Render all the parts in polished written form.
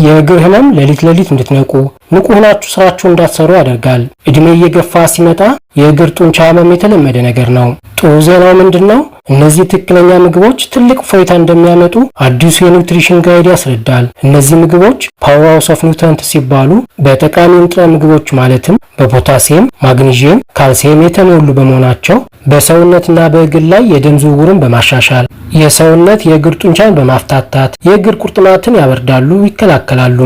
የእግር ህመም ሌሊት እንድትነቁ ንቁ ሆናችሁ ስራችሁን እንዳትሰሩ ያደርጋል። እድሜ እየገፋ ሲመጣ የእግር ጡንቻ ህመም የተለመደ ነገር ነው። ጥሩ ዜናው ምንድነው? እነዚህ ትክክለኛ ምግቦች ትልቅ ፎይታ እንደሚያመጡ አዲሱ የኒውትሪሽን ጋይድ ያስረዳል። እነዚህ ምግቦች ፓወር ሃውስ ኦፍ ኒውትረንት ሲባሉ በጠቃሚ ንጥረ ምግቦች ማለትም በፖታሲየም፣ ማግኒዥየም፣ ካልሲየም የተሞሉ በመሆናቸው በሰውነትና በእግር ላይ የደም ዝውውርን በማሻሻል የሰውነት የእግር ጡንቻን በማፍታታት የእግር ቁርጥማትን ያበርዳሉ፣ ይከላከላሉ።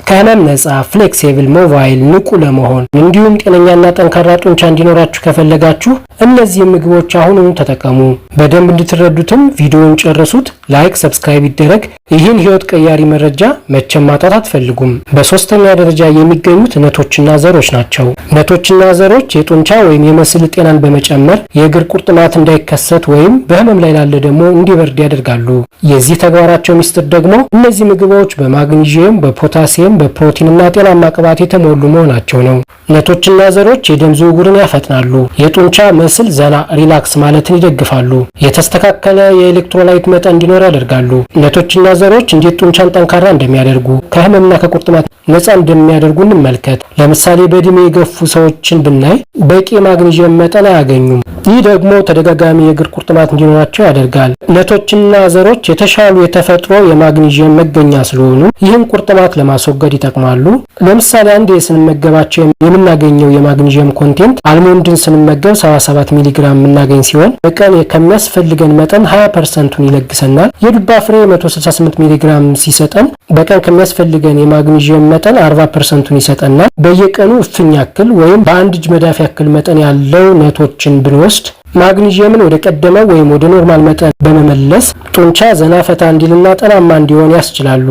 ከህመም ነፃ ፍሌክሲብል ሞባይል ንቁ ለመሆን እንዲሁም ጤነኛና ጠንካራ ጡንቻ እንዲኖራችሁ ከፈለጋችሁ እነዚህ ምግቦች አሁኑኑ ተጠቀሙ። በደንብ እንድትረዱትም ቪዲዮውን ጨርሱት። ላይክ፣ ሰብስክራይብ ይደረግ። ይህን ህይወት ቀያሪ መረጃ መቼም ማጣት አትፈልጉም። በሶስተኛ ደረጃ የሚገኙት ነቶችና ዘሮች ናቸው። ነቶችና ዘሮች የጡንቻ ወይም የመስል ጤናን በመጨመር የእግር ቁርጥማት እንዳይከሰት ወይም በህመም ላይ ላለ ደግሞ እንዲበርድ ያደርጋሉ። የዚህ ተግባራቸው ሚስጥር ደግሞ እነዚህ ምግቦች በማግኒዥየም፣ በፖታሲየም፣ በፕሮቲንና ጤናማ ቅባት የተሞሉ መሆናቸው ነው። ነቶችና ዘሮች የደም ዝውውርን ያፈጥናሉ። የጡንቻ መስል ዘና ሪላክስ ማለትን ይደግፋሉ። የተስተካከለ የኤሌክትሮላይት መጠን እንዲኖር ያደርጋሉ። ነቶችና ዘሮች እንዴት ጡንቻን ጠንካራ እንደሚያደርጉ ከህመምና ከቁርጥማት ነፃ እንደሚያደርጉ እንመልከት። ለምሳሌ በእድሜ የገፉ ሰዎችን ብናይ በቂ ማግኒዥየም መጠን አያገኙም። ይህ ደግሞ ተደጋጋሚ የእግር ቁርጥማት እንዲኖራቸው ያደርጋል። ነቶችና ዘሮች የተሻሉ የተፈጥሮ የማግኒዥየም መገኛ ስለሆኑ ይህን ቁርጥማት ለማስወገድ ይጠቅማሉ። ለምሳሌ አንድ ስንመገባቸው የምናገኘው የማግኒዥየም ኮንቴንት አልሞንድን ስንመገብ 77 ሚሊግራም የምናገኝ ሲሆን በቀን ከሚያስፈልገን መጠን 20%ን ይለግሰናል። የዱባ ፍሬ 168 ሚሊግራም ሲሰጠን በቀን ከሚያስፈልገን የማግኒዥየም መጠን 40%ን ይሰጠናል። በየቀኑ እፍኝ ያክል ወይም በአንድ እጅ መዳፍ ያክል መጠን ያለው ነቶችን ብንወስድ ማግኒዥየምን ወደ ቀደመው ወይም ወደ ኖርማል መጠን በመመለስ ጡንቻ ዘና ፈታ እንዲልና ጤናማ እንዲሆን ያስችላሉ።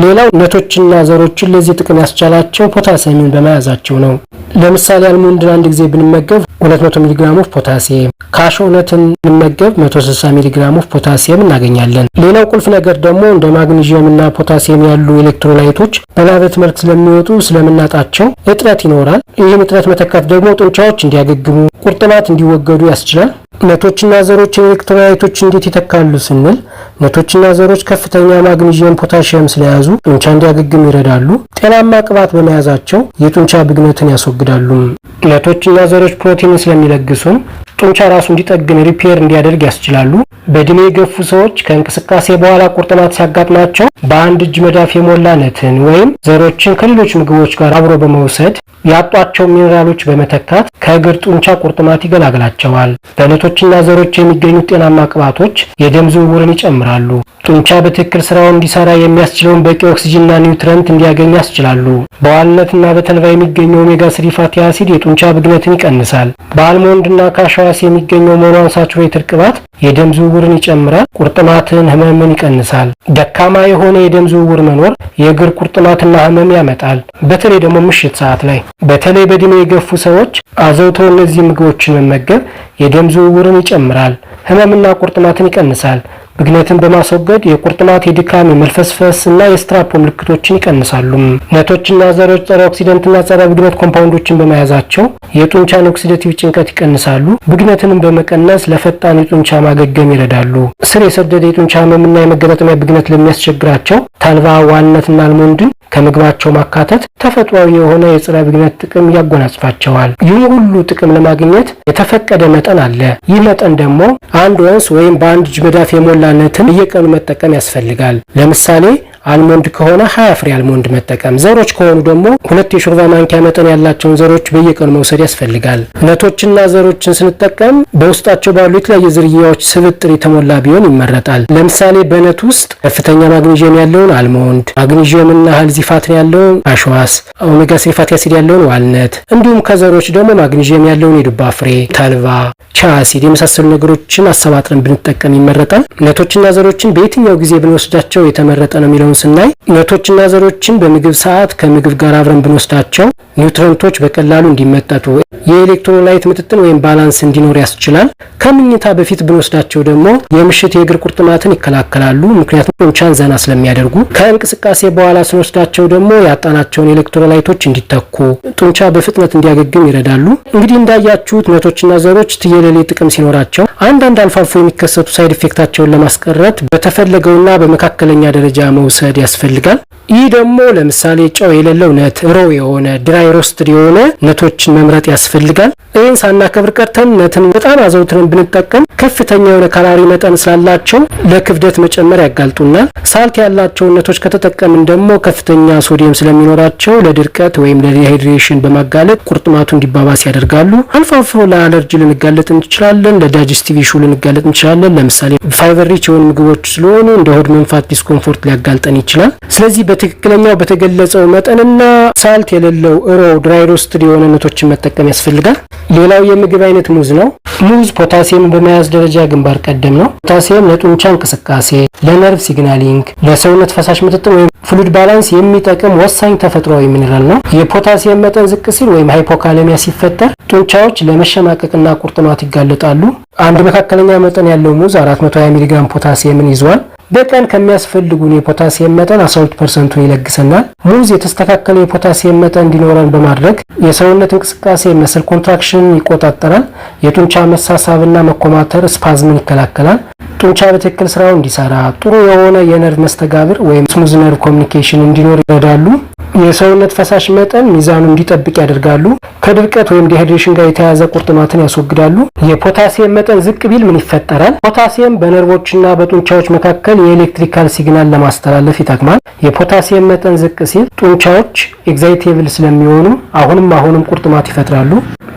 ሌላው ነቶችና ዘሮችን ለዚህ ጥቅም ያስቻላቸው ፖታሲየምን በመያዛቸው ነው። ለምሳሌ አልሞንድን አንድ ጊዜ ብንመገብ 200 ሚሊግራም ኦፍ ፖታሲየም፣ ካሾነትን ብንመገብ 160 ሚሊግራም ኦፍ ፖታሲየም እናገኛለን። ሌላው ቁልፍ ነገር ደግሞ እንደ ማግኒዥየምና ፖታሲየም ያሉ ኤሌክትሮላይቶች በላበት መልክ ስለሚወጡ ስለምናጣቸው እጥረት ይኖራል። ይህን እጥረት መተካት ደግሞ ጡንቻዎች እንዲያገግሙ፣ ቁርጥማት እንዲወገዱ ያስችላል። ነቶችና ዘሮች ኤሌክትሮላይቶች እንዴት ይተካሉ ስንል ነቶችና ዘሮች ከፍተኛ ማግኒዥየም፣ ፖታሲየም ስለያዙ ጡንቻ እንዲያገግም ይረዳሉ። ጤናማ ቅባት በመያዛቸው የጡንቻ ብግነትን ያስወግዳሉ። ነቶችና ዘሮች ፕሮቲን ስለሚለግሱን ጡንቻ ራሱ እንዲጠግን ሪፔር እንዲያደርግ ያስችላሉ። በእድሜ የገፉ ሰዎች ከእንቅስቃሴ በኋላ ቁርጥማት ሲያጋጥማቸው በአንድ እጅ መዳፍ የሞላ ነትን ወይም ዘሮችን ከሌሎች ምግቦች ጋር አብሮ በመውሰድ ያጧቸው ሚኔራሎች በመተካት ከእግር ጡንቻ ቁርጥማት ይገላግላቸዋል። በነቶችና ዘሮች የሚገኙት ጤናማ ቅባቶች የደም ዝውውርን ይጨምራሉ። ጡንቻ በትክክል ስራውን እንዲሰራ የሚያስችለውን በቂ ኦክሲጅንና ኒውትረንት እንዲያገኝ ያስችላሉ። በዋልነትና በተልባ የሚገኘው ኦሜጋ 3 ፋቲ አሲድ የጡንቻ ብግነትን ይቀንሳል። በአልሞንድና ካሻዋስ የሚገኘው ሞኖአንሳቹሬትድ ቅባት የደም ዝውውርን ይጨምራል፣ ቁርጥማትን፣ ህመምን ይቀንሳል። ደካማ የሆነ የደም ዝውውር መኖር የእግር ቁርጥማትና ህመም ያመጣል። በተለይ ደግሞ ምሽት ሰዓት ላይ በተለይ በእድሜ የገፉ ሰዎች አዘውትረው እነዚህ ምግቦችን መመገብ የደም ዝውውርን ይጨምራል፣ ህመምና ቁርጥማትን ይቀንሳል። ብግነትን በማስወገድ የቁርጥማት፣ የድካም፣ የመልፈስፈስ እና የስትራፖ ምልክቶችን ይቀንሳሉ። ነቶችና ዘሮች ጸረ ኦክሲደንትና ጸረ ብግነት ኮምፓውንዶችን በመያዛቸው የጡንቻን ኦክሲዳቲቭ ጭንቀት ይቀንሳሉ። ብግነትንም በመቀነስ ለፈጣን የጡንቻ ማገገም ይረዳሉ። ስር የሰደደ የጡንቻ ህመምና የመገጣጠሚያ ብግነት ለሚያስቸግራቸው ተልባ፣ ዋልነትና አልሞንድን ከምግባቸው ማካተት ተፈጥሯዊ የሆነ የጸረ ብግነት ጥቅም ያጎናጽፋቸዋል። ይህ ሁሉ ጥቅም ለማግኘት የተፈቀደ መጠን አለ። ይህ መጠን ደግሞ አንድ ወንስ ወይም በአንድ እጅ መዳፍ የሞላ ነትን በየቀኑ መጠቀም ያስፈልጋል። ለምሳሌ አልሞንድ ከሆነ 20 ፍሬ አልሞንድ መጠቀም፣ ዘሮች ከሆኑ ደግሞ 2 የሾርባ ማንኪያ መጠን ያላቸውን ዘሮች በየቀኑ መውሰድ ያስፈልጋል። ነቶችና ዘሮችን ስንጠቀም በውስጣቸው ባሉ የተለያዩ ዝርያዎች ስብጥር የተሞላ ቢሆን ይመረጣል። ለምሳሌ በነት ውስጥ ከፍተኛ ማግኒዥየም ያለውን አልሞንድ፣ ማግኒዥየምና ሀልዚፋትን ያለውን አሸዋስ፣ ኦሜጋ 3 ፋቲ አሲድ ያለውን ዋልነት፣ እንዲሁም ከዘሮች ደግሞ ማግኒዥየም ያለውን የዱባ ፍሬ፣ ተልባ፣ ቻሲድ የመሳሰሉ ነገሮችን አሰባጥረን ብንጠቀም ይመረጣል። ነቶችና ዘሮችን በየትኛው ጊዜ ብንወስዳቸው የተመረጠ ነው የሚለውን ስናይ ነቶችና ዘሮችን በምግብ ሰዓት ከምግብ ጋር አብረን ብንወስዳቸው ኒውትረንቶች በቀላሉ እንዲመጠጡ የኤሌክትሮላይት ምጥጥን ወይም ባላንስ እንዲኖር ያስችላል። ከምኝታ በፊት ብንወስዳቸው ደግሞ የምሽት የእግር ቁርጥማትን ይከላከላሉ፣ ምክንያቱም ጡንቻን ዘና ስለሚያደርጉ። ከእንቅስቃሴ በኋላ ስንወስዳቸው ደግሞ ያጣናቸውን ኤሌክትሮላይቶች እንዲተኩ፣ ጡንቻ በፍጥነት እንዲያገግም ይረዳሉ። እንግዲህ እንዳያችሁት ነቶችና ዘሮች ትየለሌ ጥቅም ሲኖራቸው አንዳንድ አልፎ አልፎ የሚከሰቱ ሳይድ ኢፌክታቸውን ለማስቀረት በተፈለገውና በመካከለኛ ደረጃ መውሰድ ያስፈልጋል። ይህ ደግሞ ለምሳሌ ጨው የሌለው ነት፣ ሮ የሆነ ድራይ ሮስትድ የሆነ ነቶችን መምረጥ ያስፈልጋል። ይህን ሳናከብር ቀርተን ነትን በጣም አዘውትረን ብንጠቀም ከፍተኛ የሆነ ካሎሪ መጠን ስላላቸው ለክብደት መጨመር ያጋልጡናል። ሳልት ያላቸውን ነቶች ከተጠቀምን ደግሞ ከፍተኛ ሶዲየም ስለሚኖራቸው ለድርቀት ወይም ለዲሃይድሬሽን በማጋለጥ ቁርጥማቱ እንዲባባስ ያደርጋሉ። አልፎ አልፎ ለአለርጂ ልንጋለጥ እንችላለን፣ ለዳይጀስቲቭ ኢሹ ልንጋለጥ እንችላለን። ለምሳሌ ፋይበር ሪች የሆኑ ምግቦች ስለሆኑ እንደ ሆድ መንፋት፣ ዲስኮምፎርት ሊያጋልጠን ይችላል። ስለዚህ በትክክለኛው በተገለጸው መጠንና ሳልት የሌለው ድራይ ሮስትድ የሆነ ነቶችን መጠቀም ያስፈልጋል። ሌላው የምግብ አይነት ሙዝ ነው። ሙዝ ፖታሲየም በመያዝ ደረጃ ግንባር ቀደም ነው። ፖታሲየም ለጡንቻ እንቅስቃሴ፣ ለነርቭ ሲግናሊንግ፣ ለሰውነት ፈሳሽ ምጥጥን ወይም ፍሉድ ባላንስ የሚጠቅም ወሳኝ ተፈጥሯዊ ሚኒራል ነው። የፖታሲየም መጠን ዝቅ ሲል ወይም ሃይፖካሌሚያ ሲፈጠር ጡንቻዎች ለመሸማቀቅና ቁርጥማት ይጋለጣሉ። አንድ መካከለኛ መጠን ያለው ሙዝ 420 ሚሊግራም ፖታሲየምን ይዟል። በቀን ከሚያስፈልጉን የፖታሲየም መጠን 12% ይለግሰናል። ሙዝ የተስተካከለ የፖታሲየም መጠን እንዲኖረን በማድረግ የሰውነት እንቅስቃሴ መስል ኮንትራክሽን ይቆጣጠራል። የጡንቻ መሳሳብና መኮማተር ስፓዝምን ይከላከላል። ጡንቻ በትክክል ስራው እንዲሰራ ጥሩ የሆነ የነርቭ መስተጋብር ወይም ስሙዝ ነርቭ ኮሚኒኬሽን እንዲኖር ይረዳሉ። የሰውነት ፈሳሽ መጠን ሚዛኑ እንዲጠብቅ ያደርጋሉ። ከድርቀት ወይም ዲሃይድሬሽን ጋር የተያያዘ ቁርጥማትን ያስወግዳሉ። የፖታሲየም መጠን ዝቅ ቢል ምን ይፈጠራል? ፖታሲየም በነርቮችና በጡንቻዎች መካከል የኤሌክትሪካል ሲግናል ለማስተላለፍ ይጠቅማል። የፖታሲየም መጠን ዝቅ ሲል ጡንቻዎች ኤግዛይቴብል ስለሚሆኑ አሁንም ቁርጥማት ይፈጥራሉ።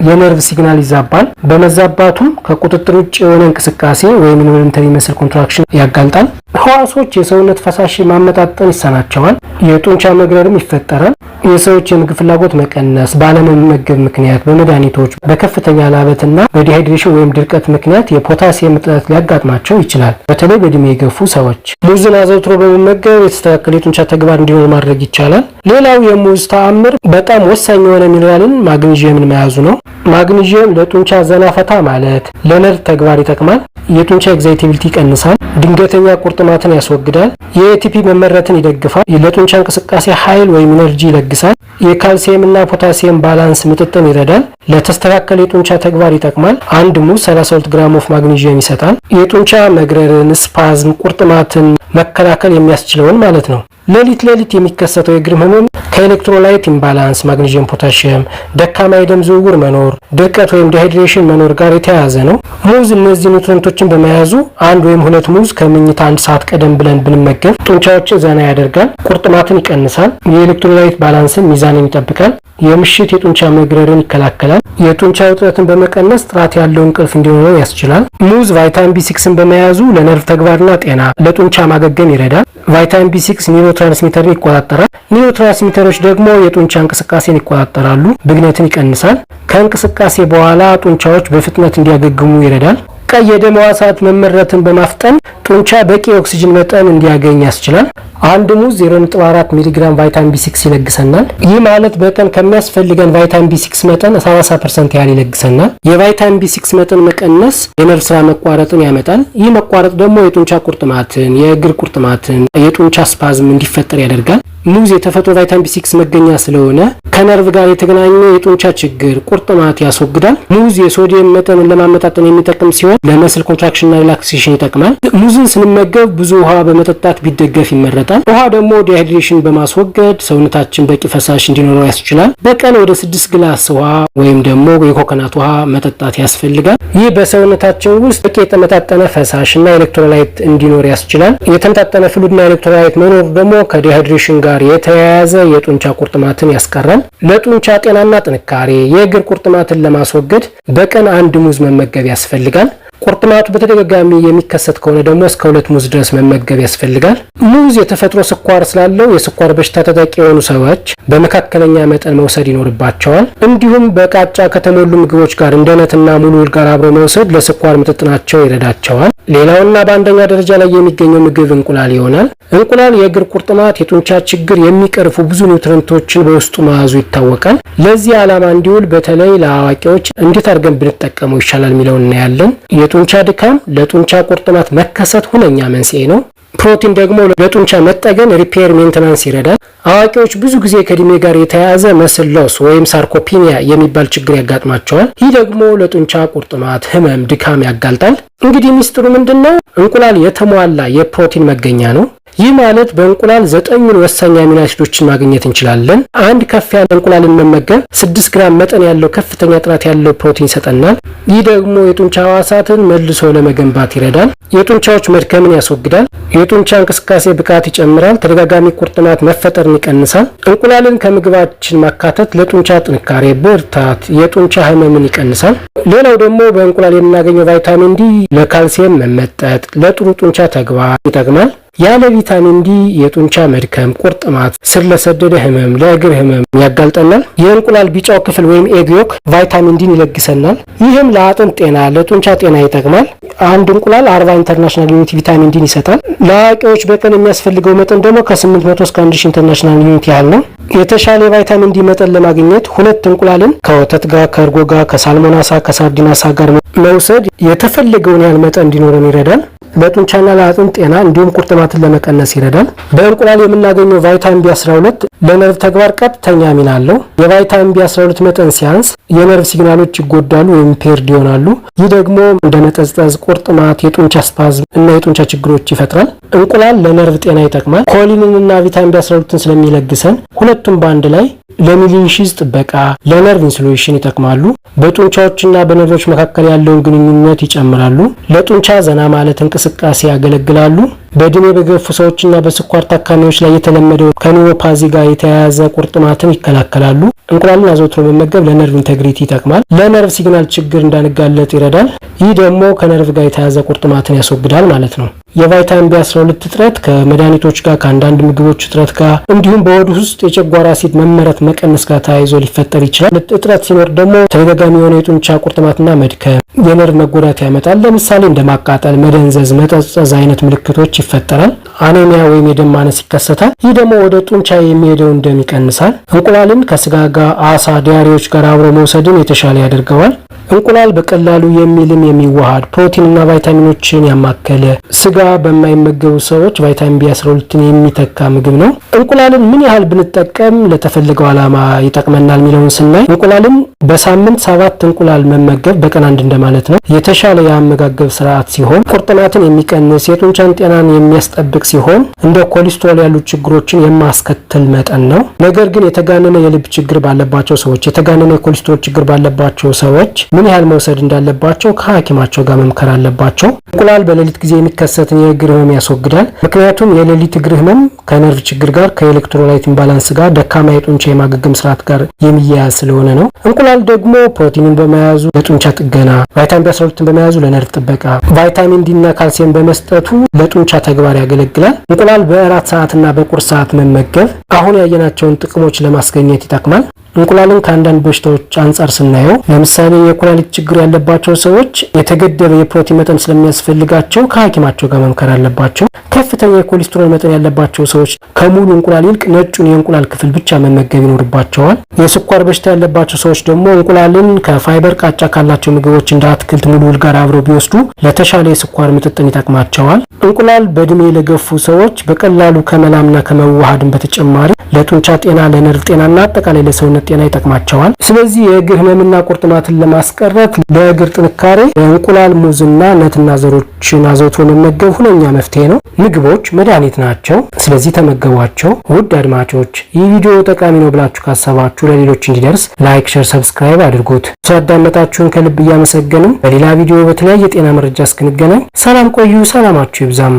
የነርቭ ሲግናል ይዛባል። በመዛባቱም ከቁጥጥር ውጭ የሆነ እንቅስቃሴ ወይም ኢንቮለንተሪ መስል ኮንትራክሽን ያጋልጣል። ህዋሶች የሰውነት ፈሳሽ ማመጣጠን ይሳናቸዋል። የጡንቻ መግረርም ይፈጠራል። የሰዎች የምግብ ፍላጎት መቀነስ ባለመመገብ ምክንያት፣ በመድኃኒቶች፣ በከፍተኛ ላበትና በዲሃይድሬሽን ወይም ድርቀት ምክንያት የፖታሲየም እጥረት ሊያጋጥማቸው ይችላል። በተለይ በእድሜ የገፉ ሰዎች ሙዝን አዘውትሮ በመመገብ የተስተካከለ የጡንቻ ተግባር እንዲኖር ማድረግ ይቻላል። ሌላው የሙዝ ተአምር በጣም ወሳኝ የሆነ ሚኔራልን ማግኒዥየምን መያዙ ነው። ማግኒዥየም ለጡንቻ ዘናፈታ ማለት ለነርቭ ተግባር ይጠቅማል። የጡንቻ ኤግዛይቲቢሊቲ ይቀንሳል። ድንገተኛ ቁርጥማትን ያስወግዳል። የኤቲፒ መመረትን ይደግፋል። ለጡንቻ እንቅስቃሴ ኃይል ወይም ኢነርጂ ይለግሳል። የካልሲየም እና ፖታሲየም ባላንስ ምጥጥን ይረዳል። ለተስተካከለ የጡንቻ ተግባር ይጠቅማል። አንድ ሙዝ 32 ግራም ኦፍ ማግኒዥየም ይሰጣል። የጡንቻ መግረርን፣ ስፓዝም፣ ቁርጥማትን መከላከል የሚያስችለውን ማለት ነው። ሌሊት የሚከሰተው የእግር ህመም ከኤሌክትሮላይት ኢምባላንስ ማግኒዥየም ፖታሲየም፣ ደካማ የደም ዝውውር መኖር፣ ድርቀት ወይም ዲሃይድሬሽን መኖር ጋር የተያያዘ ነው። ሙዝ እነዚህ ኒውትሪንቶችን በመያዙ አንድ ወይም ሁለት ሙዝ ከምኝታ 1 ሰዓት ቀደም ብለን ብንመገብ ጡንቻዎችን ዘና ያደርጋል፣ ቁርጥማትን ይቀንሳል፣ የኤሌክትሮላይት ባላንስን ሚዛንን ይጠብቃል፣ የምሽት የጡንቻ መግረርን ይከላከላል፣ የጡንቻ ውጥረትን በመቀነስ ጥራት ያለው እንቅልፍ እንዲኖረው ያስችላል። ሙዝ ቫይታሚን ቢ6ን በመያዙ ለነርቭ ተግባርና ጤና፣ ለጡንቻ ማገገም ይረዳል። ቫይታሚን ቢ6 ኒውሮትራንስሚተርን ይቆጣጠራል። ኒውሮትራንስሚተሮች ደግሞ የጡንቻ እንቅስቃሴን ይቆጣጠራሉ፣ ብግነትን ይቀንሳል። ከእንቅስቃሴ በኋላ ጡንቻዎች በፍጥነት እንዲያገግሙ ይረዳል። ቀይ የደም ሕዋሳት መመረትን በማፍጠን ጡንቻ በቂ ኦክሲጅን መጠን እንዲያገኝ ያስችላል። አንድ ሙዝ 0.4 ሚሊግራም ቫይታሚን ቢ6 ይለግሰናል። ይህ ማለት በቀን ከሚያስፈልገን ቫይታሚን ቢ6 መጠን 30% ያህል ይለግሰናል። የቫይታሚን ቢ6 መጠን መቀነስ የነርቭ ስራ መቋረጥን ያመጣል። ይህ መቋረጥ ደግሞ የጡንቻ ቁርጥማትን፣ የእግር ቁርጥማትን፣ የጡንቻ ስፓዝም እንዲፈጠር ያደርጋል። ሙዝ የተፈጥሮ ቫይታሚን ቢ6 መገኛ ስለሆነ ከነርቭ ጋር የተገናኘ የጡንቻ ችግር፣ ቁርጥማት ያስወግዳል። ሙዝ የሶዲየም መጠንን ለማመጣጠን የሚጠቅም ሲሆን ለመስል ኮንትራክሽንና ሪላክሴሽን ይጠቅማል። ሙዝን ስንመገብ ብዙ ውሃ በመጠጣት ቢደገፍ ይመረጣል። ውሃ ደግሞ ዲሃይድሬሽን በማስወገድ ሰውነታችን በቂ ፈሳሽ እንዲኖረው ያስችላል። በቀን ወደ 6 ግላስ ውሃ ወይም ደግሞ የኮኮናት ውሃ መጠጣት ያስፈልጋል። ይህ በሰውነታችን ውስጥ በቂ የተመጣጠነ ፈሳሽና ኤሌክትሮላይት እንዲኖር ያስችላል። የተመጣጠነ ፍሉድና ኤሌክትሮላይት መኖር ደግሞ ከዲሃይድሬሽን ጋር የተያያዘ የጡንቻ ቁርጥማትን ያስቀራል። ለጡንቻ ጤናና ጥንካሬ የእግር ቁርጥማትን ለማስወገድ በቀን 1 ሙዝ መመገብ ያስፈልጋል። ቁርጥማቱ በተደጋጋሚ የሚከሰት ከሆነ ደግሞ እስከ 2 ሙዝ ድረስ መመገብ ያስፈልጋል። ሙዝ የተፈጥሮ ስኳር ስላለው የስኳር በሽታ ተጠቂ የሆኑ ሰዎች በመካከለኛ መጠን መውሰድ ይኖርባቸዋል። እንዲሁም በቃጫ ከተሞሉ ምግቦች ጋር እንደ ነትና ሙሉ እህል ጋር አብሮ መውሰድ ለስኳር ምጥጥናቸው ይረዳቸዋል። ሌላውና በአንደኛ ደረጃ ላይ የሚገኘው ምግብ እንቁላል ይሆናል። እንቁላል የእግር ቁርጥማት፣ የጡንቻ ችግር የሚቀርፉ ብዙ ኒውትሪንቶችን በውስጡ መያዙ ይታወቃል። ለዚህ ዓላማ እንዲውል በተለይ ለአዋቂዎች እንዴት አድርገን ብንጠቀመው ይሻላል የሚለውን እናያለን። የጡንቻ ድካም ለጡንቻ ቁርጥማት መከሰት ሁነኛ መንስኤ ነው። ፕሮቲን ደግሞ ለጡንቻ መጠገን ሪፔር ሜንቴናንስ ይረዳል። አዋቂዎች ብዙ ጊዜ ከእድሜ ጋር የተያያዘ መስል ሎስ ወይም ሳርኮፒኒያ የሚባል ችግር ያጋጥማቸዋል። ይህ ደግሞ ለጡንቻ ቁርጥማት፣ ህመም፣ ድካም ያጋልጣል። እንግዲህ ሚስጥሩ ምንድነው? እንቁላል የተሟላ የፕሮቲን መገኛ ነው። ይህ ማለት በእንቁላል 9 ወሳኝ አሚኖ አሲዶችን ማግኘት እንችላለን። አንድ ከፍ ያለ እንቁላልን መመገብ 6 ግራም መጠን ያለው ከፍተኛ ጥራት ያለው ፕሮቲን ይሰጠናል። ይህ ደግሞ የጡንቻ ህዋሳትን መልሶ ለመገንባት ይረዳል። የጡንቻዎች መድከምን ያስወግዳል። የጡንቻ እንቅስቃሴ ብቃት ይጨምራል። ተደጋጋሚ ቁርጥማት መፈጠርን ይቀንሳል። እንቁላልን ከምግባችን ማካተት ለጡንቻ ጥንካሬ፣ ብርታት፣ የጡንቻ ህመምን ይቀንሳል። ሌላው ደግሞ በእንቁላል የምናገኘው ቫይታሚን ዲ ለካልሲየም መመጠጥ፣ ለጥሩ ጡንቻ ተግባር ይጠቅማል። ያለ ቪታሚን ዲ የጡንቻ መድከም፣ ቁርጥማት፣ ስር ለሰደደ ህመም፣ ለእግር ህመም ያጋልጠናል። የእንቁላል ቢጫው ክፍል ወይም ኤግ ዮክ ቫይታሚን ዲን ይለግሰናል። ይህም ለአጥንት ጤና፣ ለጡንቻ ጤና ይጠቅማል። አንድ እንቁላል 40 ኢንተርናሽናል ዩኒት ቪታሚን ዲን ይሰጣል። ለአዋቂዎች በቀን የሚያስፈልገው መጠን ደግሞ ከ800 እስከ 1000 ኢንተርናሽናል ዩኒት ያህል ነው። የተሻለ የቫይታሚን ዲ መጠን ለማግኘት 2 እንቁላልን ከወተት ጋር፣ ከእርጎ ጋር፣ ከሳልሞን አሳ፣ ከሳርዲን አሳ ጋር መውሰድ የተፈለገውን ያህል መጠን እንዲኖረን ይረዳል። ለጡንቻና ለአጥንት ጤና እንዲሁም ቁርጥማትን ለመቀነስ ይረዳል። በእንቁላል የምናገኘው ቫይታሚን ቢ12 ለነርቭ ተግባር ቀጥተኛ ሚና አለው። የቫይታሚን ቢ12 መጠን ሲያንስ የነርቭ ሲግናሎች ይጎዳሉ ወይም ፔርድ ይሆናሉ። ይህ ደግሞ እንደ መጠዝጠዝ፣ ቁርጥማት፣ የጡንቻ ስፓዝም እና የጡንቻ ችግሮች ይፈጥራል። እንቁላል ለነርቭ ጤና ይጠቅማል። ኮሊንንና ቪታሚን ቢ12ን ስለሚለግሰን ሁለቱም በአንድ ላይ ለሚሊንሺዝ ጥበቃ፣ ለነርቭ ኢንሱሌሽን ይጠቅማሉ። በጡንቻዎችና በነርቮች መካከል ያለውን ግንኙነት ይጨምራሉ። ለጡንቻ ዘና ማለት እንቅስቃሴ ያገለግላሉ። በእድሜ በገፉ ሰዎችና በስኳር ታካሚዎች ላይ የተለመደው ከኒውሮፓዚ ጋር የተያያዘ ቁርጥማትን ይከላከላሉ። እንቁላልን አዘውትሮ መመገብ ለነርቭ ኢንቴግሪቲ ይጠቅማል። ለነርቭ ሲግናል ችግር እንዳንጋለጥ ይረዳል። ይህ ደግሞ ከነርቭ ጋር የተያያዘ ቁርጥማትን ያስወግዳል ማለት ነው። የቫይታሚን ቢ12 እጥረት ከመድኃኒቶች ጋር፣ ከአንዳንድ ምግቦች እጥረት ጋር እንዲሁም በሆድ ውስጥ የጨጓራ አሲድ መመረት መቀነስ ጋር ተያይዞ ሊፈጠር ይችላል። እጥረት ሲኖር ደግሞ ተደጋጋሚ የሆነ የጡንቻ ቁርጥማትና መድከም፣ የነርቭ መጎዳት ያመጣል። ለምሳሌ እንደ ማቃጠል፣ መደንዘዝ፣ መጠዘዝ አይነት ምልክቶች ይፈጠራል። አኔሚያ ወይም የደም ማነስ ይከሰታል። ይህ ደግሞ ወደ ጡንቻ የሚሄደውን ደም ይቀንሳል። እንቁላልን ከስጋ ጋር፣ አሳ፣ ዲያሪዎች ጋር አብሮ መውሰድን የተሻለ ያደርገዋል። እንቁላል በቀላሉ የሚልም የሚዋሃድ ፕሮቲንና ቫይታሚኖችን ያማከለ ስጋ በማይመገቡ ሰዎች ቫይታሚን ቢ12ን የሚተካ ምግብ ነው። እንቁላልን ምን ያህል ብንጠቀም ለተፈለገው ዓላማ ይጠቅመናል የሚለውን ስናይ እንቁላልን በሳምንት 7 እንቁላል መመገብ በቀን 1 እንደማለት ነው። የተሻለ የአመጋገብ ስርዓት ሲሆን ቁርጥማትን የሚቀንስ የጡንቻን ጤናን የሚያስጠብቅ ሲሆን እንደ ኮሌስትሮል ያሉ ችግሮችን የማስከትል መጠን ነው። ነገር ግን የተጋነነ የልብ ችግር ባለባቸው ሰዎች፣ የተጋነነ የኮሌስትሮል ችግር ባለባቸው ሰዎች ምን ያህል መውሰድ እንዳለባቸው ከሐኪማቸው ጋር መምከር አለባቸው። እንቁላል በሌሊት ጊዜ የሚከሰትን የእግር ህመም ያስወግዳል። ምክንያቱም የሌሊት እግር ህመም ከነርቭ ችግር ጋር፣ ከኤሌክትሮላይት ኢምባላንስ ጋር፣ ደካማ የጡንቻ የማገገም ስርዓት ጋር የሚያያዝ ስለሆነ ነው። እንቁላል ደግሞ ፕሮቲንን በመያዙ ለጡንቻ ጥገና፣ ቫይታሚን ቢ12ን በመያዙ ለነርቭ ጥበቃ፣ ቫይታሚን ዲ እና ካልሲየም በመስጠቱ ለጡንቻ ተግባር ያገለግላል። እንቁላል በእራት ሰዓትና በቁርስ ሰዓት መመገብ አሁን ያየናቸውን ጥቅሞች ለማስገኘት ይጠቅማል። እንቁላልን ከአንዳንድ በሽታዎች አንጻር ስናየው ለምሳሌ የኩላሊት ችግር ያለባቸው ሰዎች የተገደበ የፕሮቲን መጠን ስለሚያስፈልጋቸው ከሐኪማቸው ጋር መምከር አለባቸው። ከፍተኛ የኮሌስትሮል መጠን ያለባቸው ሰዎች ከሙሉ እንቁላል ይልቅ ነጩን የእንቁላል ክፍል ብቻ መመገብ ይኖርባቸዋል። የስኳር በሽታ ያለባቸው ሰዎች ደግሞ እንቁላልን ከፋይበር ቃጫ ካላቸው ምግቦች እንደ አትክልት ሙሉ ጋር አብረው ቢወስዱ ለተሻለ የስኳር ምጥጥን ይጠቅማቸዋል። እንቁላል በእድሜ ለገፉ ሰዎች በቀላሉ ከመላምና ከመዋሃድን በተጨማሪ ለጡንቻ ጤና፣ ለነርቭ ጤናና አጠቃላይ ለሰውነት ጤና ይጠቅማቸዋል። ስለዚህ የእግር ህመምና ቁርጥማትን ለማስቀረት ለእግር ጥንካሬ እንቁላል፣ ሙዝና ነትና ዘሮችን አዘውትሮ መመገብ ሁነኛ መፍትሄ ነው። ምግቦች መድኃኒት ናቸው። ስለዚህ ተመገቧቸው። ውድ አድማጮች ይህ ቪዲዮ ጠቃሚ ነው ብላችሁ ካሰባችሁ ለሌሎች እንዲደርስ ላይክ፣ ሼር፣ ሰብስክራይብ አድርጉት። ስላዳመጣችሁን ከልብ እያመሰገንን በሌላ ቪዲዮ በተለያየ የጤና መረጃ እስክንገናኝ ሰላም ቆዩ። ሰላማችሁ ይብዛም።